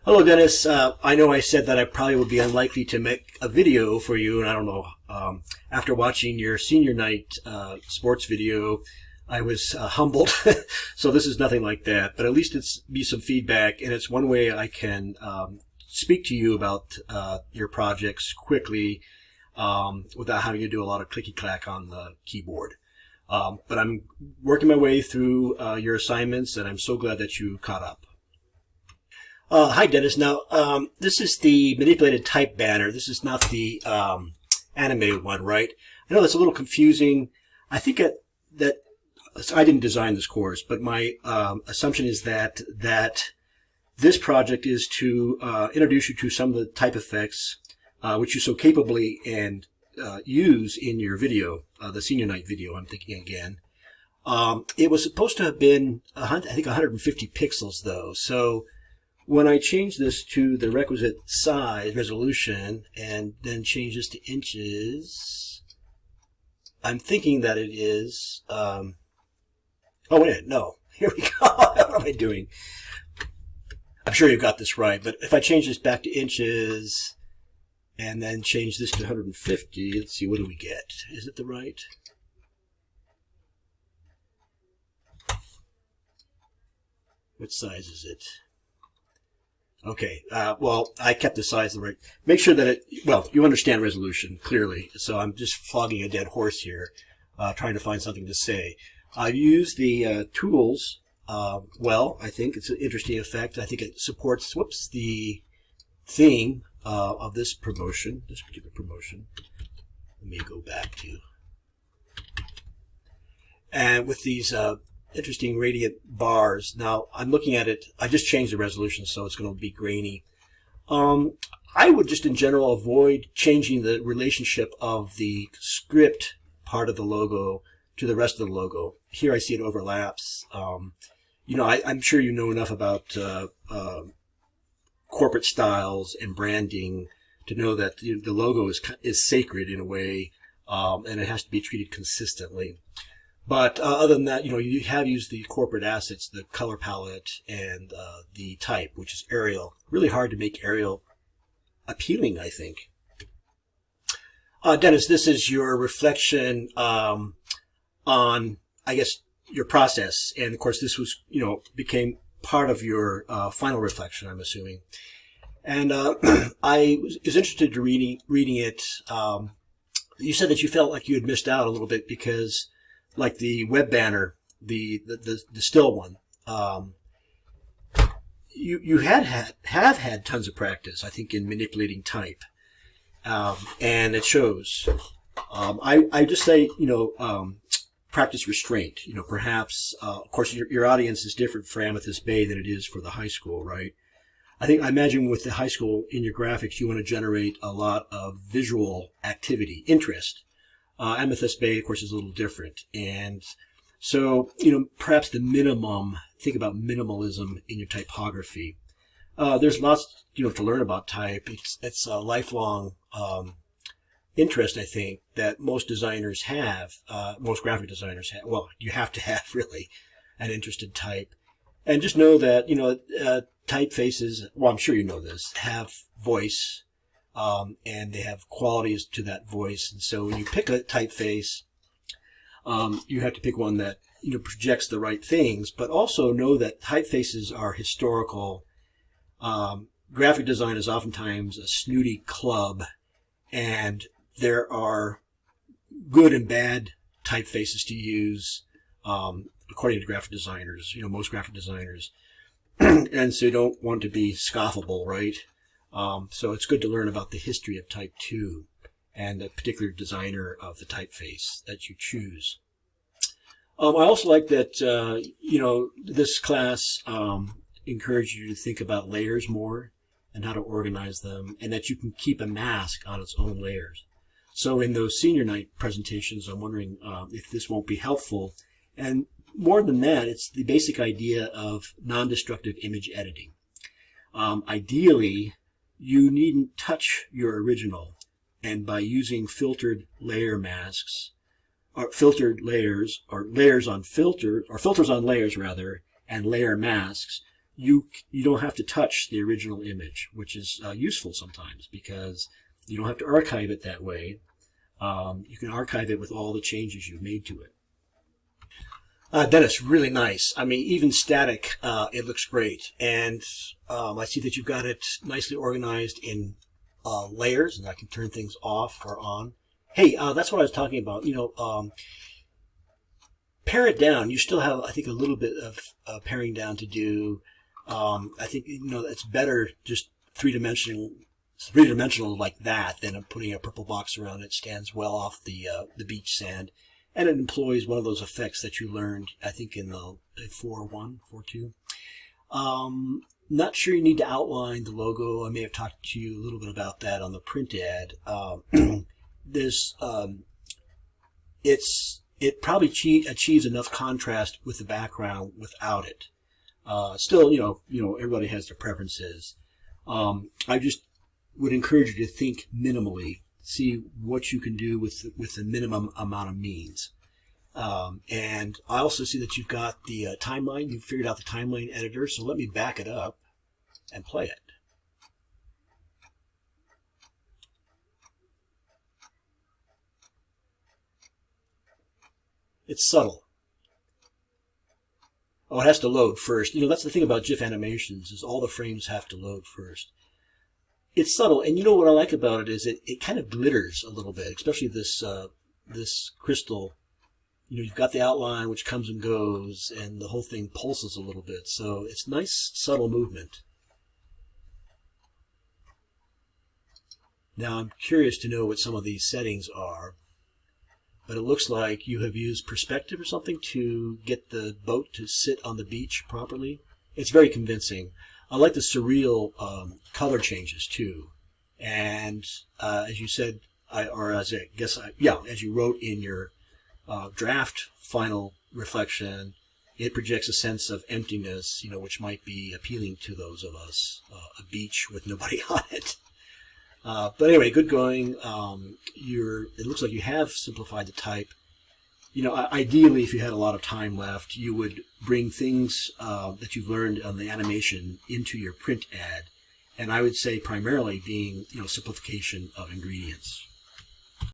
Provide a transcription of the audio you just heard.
Hello, Dennis. I know I said that I probably would be unlikely to make a video for you, and I don't know. After watching your senior night sports video, I was humbled. So this is nothing like that, but at least it's be some feedback, and it's one way I can speak to you about your projects quickly without having to do a lot of clicky-clack on the keyboard. But I'm working my way through your assignments, and I'm so glad that you caught up. Hi, Dennis. Now, this is the manipulated type banner. This is not the animated one, right? I know that's a little confusing. I think that I didn't design this course, but my assumption is that this project is to introduce you to some of the type effects which you so capably and use in your video, the senior night video. I'm thinking again. It was supposed to have been, I think, 150 pixels, though. So when I change this to the requisite size, resolution, and then change this to inches, I'm thinking that it is, oh, wait, no. Here we go. What am I doing? I'm sure you got this right, but if I change this back to inches and then change this to 150, let's see, what do we get? Is it the right? What size is it? Okay, well, I kept the size right. Make sure that you understand resolution, clearly. So I'm just flogging a dead horse here, trying to find something to say. I use the tools well. I think it's an interesting effect. I think it supports, the theme of this particular promotion. Let me go back to, and with these interesting radiant bars. Now I'm looking at it. I just changed the resolution, so it's going to be grainy. I would just in general avoid changing the relationship of the script part of the logo to the rest of the logo. Here I see it overlaps. I'm sure you know enough about corporate styles and branding to know that the logo is sacred in a way, and it has to be treated consistently. But other than that, you have used the corporate assets, the color palette, and the type, which is Arial. Really hard to make Arial appealing, I think. Dennis, this is your reflection on, I guess, your process. And, of course, this was, became part of your final reflection, I'm assuming. And I was interested in reading it. You said that you felt like you had missed out a little bit because, like the web banner, the still one, you have had tons of practice, I think, in manipulating type, and it shows. I just say, practice restraint. Perhaps, of course, your audience is different for Amethyst Bay than it is for the high school, right? I imagine with the high school in your graphics, you want to generate a lot of visual activity, interest. Amethyst Bay, of course, is a little different. And so, perhaps the minimum, think about minimalism in your typography. There's lots, to learn about type. It's a lifelong interest, I think, that most designers have, most graphic designers have. Well, you have to have, really, an interest in type. And just know that, typefaces, well, I'm sure you know this, have voice. And they have qualities to that voice. And so when you pick a typeface, you have to pick one that, projects the right things, but also know that typefaces are historical. Graphic design is oftentimes a snooty club, and there are good and bad typefaces to use, according to graphic designers, most graphic designers. And so you don't want to be scoffable, right? So it's good to learn about the history of type 2 and the particular designer of the typeface that you choose. I also like that, this class encourages you to think about layers more and how to organize them, and that you can keep a mask on its own layers. So in those senior night presentations, I'm wondering if this won't be helpful. And more than that, it's the basic idea of non-destructive image editing. Ideally, you needn't touch your original, and by using filtered layer masks, or filtered layers, or layers on filter, or filters on layers rather, and layer masks, you don't have to touch the original image, which is useful sometimes because you don't have to archive it that way. You can archive it with all the changes you've made to it. Dennis, really nice. I mean, even static, it looks great. And I see that you've got it nicely organized in layers, and I can turn things off or on. Hey, that's what I was talking about. Pare it down. You still have, I think, a little bit of paring down to do. I think it's better just three-dimensional like that than putting a purple box around it. Stands well off the beach sand, and it employs one of those effects that you learned, I think, in the 4.1, 4.2. Not sure you need to outline the logo. I may have talked to you a little bit about that on the print ad. It probably achieves enough contrast with the background without it. Still, everybody has their preferences. I just would encourage you to think minimally, see what you can do with the minimum amount of means. And I also see that you've got the timeline. You've figured out the timeline editor, so let me back it up and play it. It's subtle. Oh, it has to load first. That's the thing about GIF animations, is all the frames have to load first. It's subtle, and what I like about it is it kind of glitters a little bit, especially this crystal. You've got the outline which comes and goes, and the whole thing pulses a little bit. So it's nice, subtle movement. Now I'm curious to know what some of these settings are, but it looks like you have used perspective or something to get the boat to sit on the beach properly. It's very convincing. I like the surreal color changes too, and as you said, as you wrote in your draft final reflection, it projects a sense of emptiness, which might be appealing to those of us. A beach with nobody on it. But anyway, good going. It looks like you have simplified the type. Ideally, if you had a lot of time left, you would bring things that you've learned on the animation into your print ad. And I would say primarily being, simplification of ingredients.